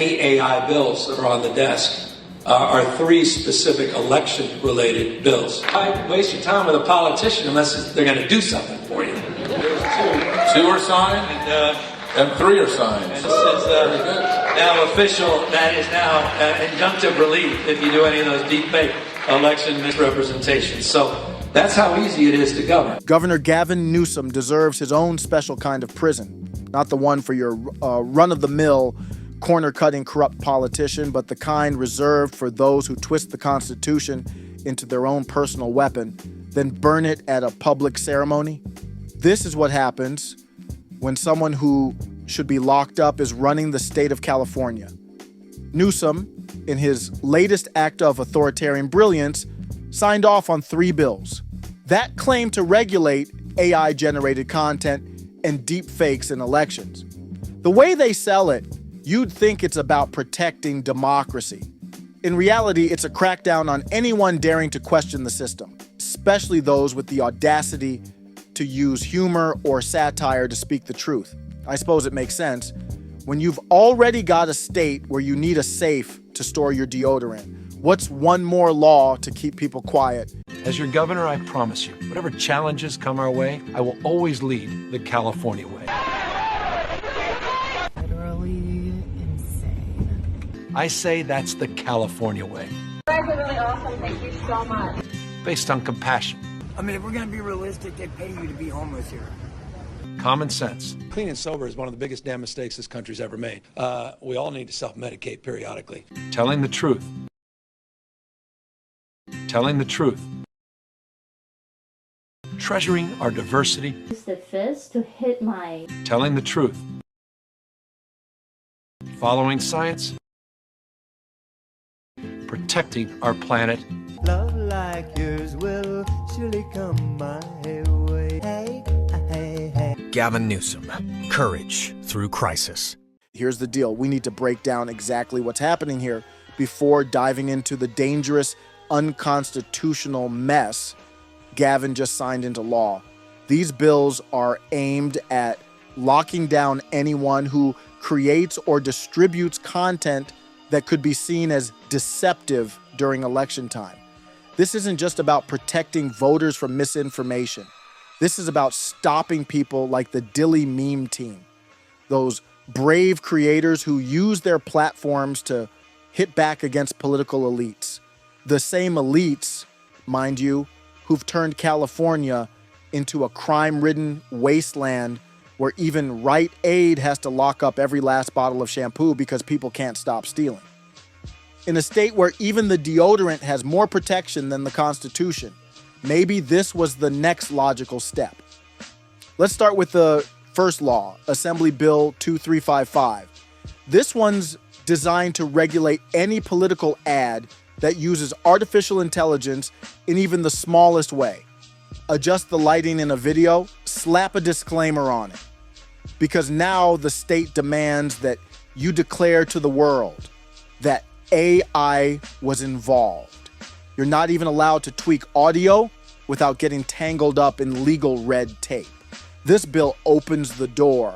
AI bills that are on the desk are three specific election-related bills. Why waste your time with a politician unless they're going to do something for you? There's two are signed, and three are signed. And this is now official. That is now injunctive relief if you do any of those deepfake election misrepresentations. So that's how easy it is to govern. Governor Gavin Newsom deserves his own special kind of prison, not the one for your run-of-the-mill, corner-cutting corrupt politician, but the kind reserved for those who twist the Constitution into their own personal weapon, then burn it at a public ceremony. This is what happens when someone who should be locked up is running the state of California. Newsom, in his latest act of authoritarian brilliance, signed off on 3 bills that claim to regulate AI-generated content and deep fakes in elections. The way they sell it, you'd think it's about protecting democracy. In reality, it's a crackdown on anyone daring to question the system, especially those with the audacity to use humor or satire to speak the truth. I suppose it makes sense. When you've already got a state where you need a safe to store your deodorant, what's one more law to keep people quiet? As your governor, I promise you, whatever challenges come our way, I will always lead the California way. I say that's the California way. You guys are really awesome. Thank you so much. Based on compassion. I mean, if we're going to be realistic, they pay you to be homeless here. Common sense. Clean and sober is one of the biggest damn mistakes this country's ever made. We all need to self-medicate periodically. Telling the truth. Telling the truth. Treasuring our diversity. Use the fist to hit my... Telling the truth. Following science. Protecting our planet. Love like yours will surely come my way. Hey, hey, hey. Gavin Newsom, courage through crisis. Here's the deal. We need to break down exactly what's happening here before diving into the dangerous, unconstitutional mess Gavin just signed into law. These bills are aimed at locking down anyone who creates or distributes content that could be seen as deceptive during election time. This isn't just about protecting voters from misinformation. This is about stopping people like the Dilly meme team, those brave creators who use their platforms to hit back against political elites. The same elites, mind you, who've turned California into a crime-ridden wasteland where even Rite Aid has to lock up every last bottle of shampoo because people can't stop stealing. In a state where even the deodorant has more protection than the Constitution, maybe this was the next logical step. Let's start with the first law, Assembly Bill 2355. This one's designed to regulate any political ad that uses artificial intelligence in even the smallest way. Adjust the lighting in a video, slap a disclaimer on it. Because now the state demands that you declare to the world that AI was involved. You're not even allowed to tweak audio without getting tangled up in legal red tape. This bill opens the door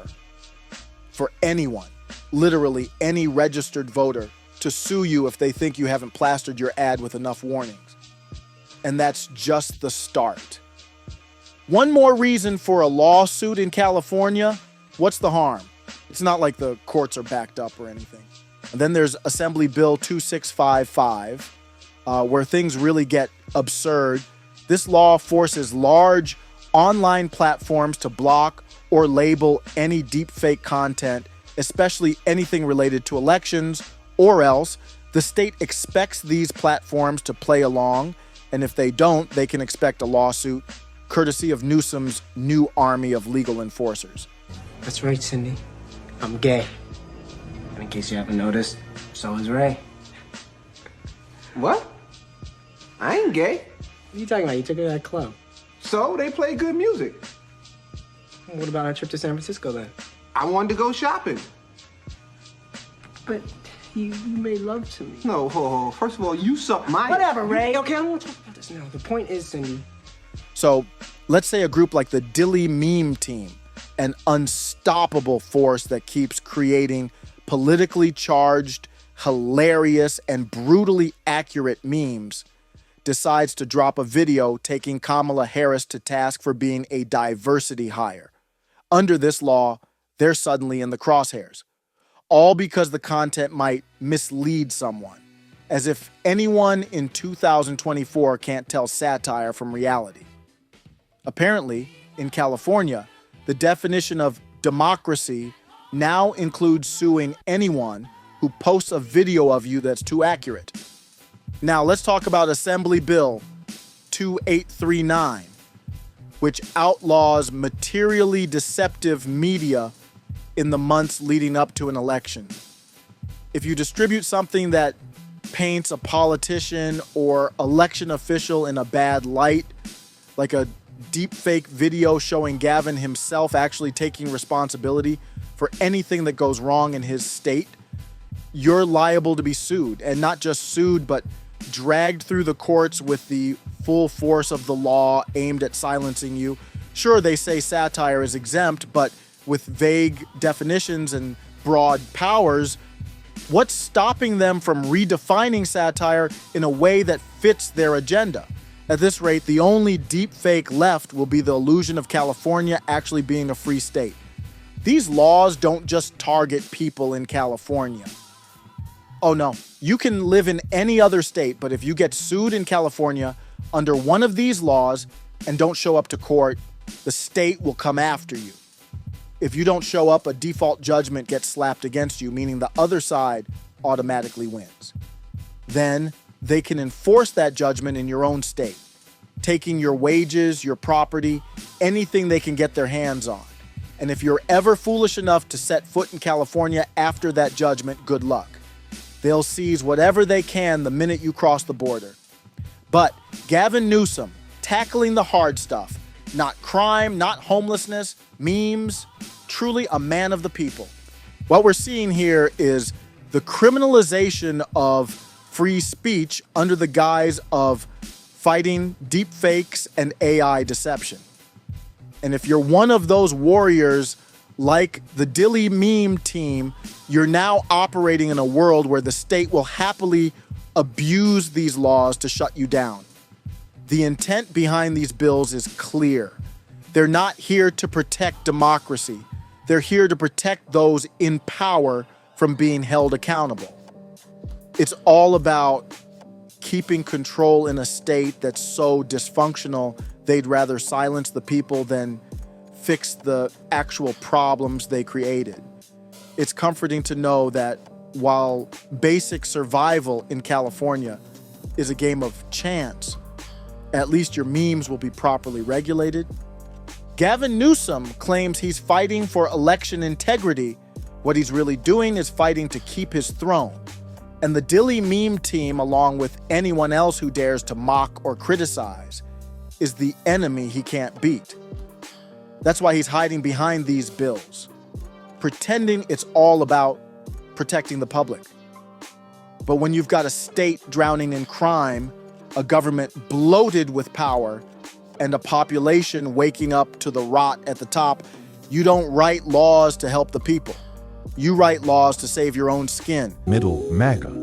for anyone, literally any registered voter, to sue you if they think you haven't plastered your ad with enough warnings. And that's just the start. One more reason for a lawsuit in California. What's the harm? It's not like the courts are backed up or anything. And then there's Assembly Bill 2655, where things really get absurd. This law forces large online platforms to block or label any deepfake content, especially anything related to elections, or else the state expects these platforms to play along, and if they don't, they can expect a lawsuit, courtesy of Newsom's new army of legal enforcers. That's right, Cindy. I'm gay. And in case you haven't noticed, so is Ray. What? I ain't gay. What are you talking about? You took her to that club. So, they play good music. What about our trip to San Francisco then? I wanted to go shopping. But you made love to me. No, first of all, you suck my... Whatever, Ray. Okay, I don't want to talk about this now. The point is, Cindy... So, let's say a group like the Dilly meme team, an unstoppable force that keeps creating politically charged, hilarious, and brutally accurate memes, decides to drop a video taking Kamala Harris to task for being a diversity hire. Under this law, they're suddenly in the crosshairs. All because the content might mislead someone, as if anyone in 2024 can't tell satire from reality. Apparently, in California, the definition of democracy now includes suing anyone who posts a video of you that's too accurate. Now, let's talk about Assembly Bill 2839, which outlaws materially deceptive media in the months leading up to an election. If you distribute something that paints a politician or election official in a bad light, like a deepfake video showing Gavin himself actually taking responsibility for anything that goes wrong in his state, you're liable to be sued. And not just sued, but dragged through the courts with the full force of the law aimed at silencing you. Sure, they say satire is exempt, but with vague definitions and broad powers, what's stopping them from redefining satire in a way that fits their agenda? At this rate, the only deepfake left will be the illusion of California actually being a free state. These laws don't just target people in California. Oh no, you can live in any other state, but if you get sued in California under one of these laws and don't show up to court, the state will come after you. If you don't show up, a default judgment gets slapped against you, meaning the other side automatically wins. Then they can enforce that judgment in your own state, taking your wages, your property, anything they can get their hands on. And if you're ever foolish enough to set foot in California after that judgment, good luck. They'll seize whatever they can the minute you cross the border. But Gavin Newsom, tackling the hard stuff, not crime, not homelessness, memes, truly a man of the people. What we're seeing here is the criminalization of free speech under the guise of fighting deepfakes and AI deception. And if you're one of those warriors like the Dilly meme team, you're now operating in a world where the state will happily abuse these laws to shut you down. The intent behind these bills is clear. They're not here to protect democracy. They're here to protect those in power from being held accountable. It's all about keeping control in a state that's so dysfunctional, they'd rather silence the people than fix the actual problems they created. It's comforting to know that while basic survival in California is a game of chance, at least your memes will be properly regulated. Gavin Newsom claims he's fighting for election integrity. What he's really doing is fighting to keep his throne. And the Dilly meme team, along with anyone else who dares to mock or criticize, is the enemy he can't beat. That's why he's hiding behind these bills, pretending it's all about protecting the public. But when you've got a state drowning in crime, a government bloated with power, and a population waking up to the rot at the top, you don't write laws to help the people. You write laws to save your own skin. Middle MAGA.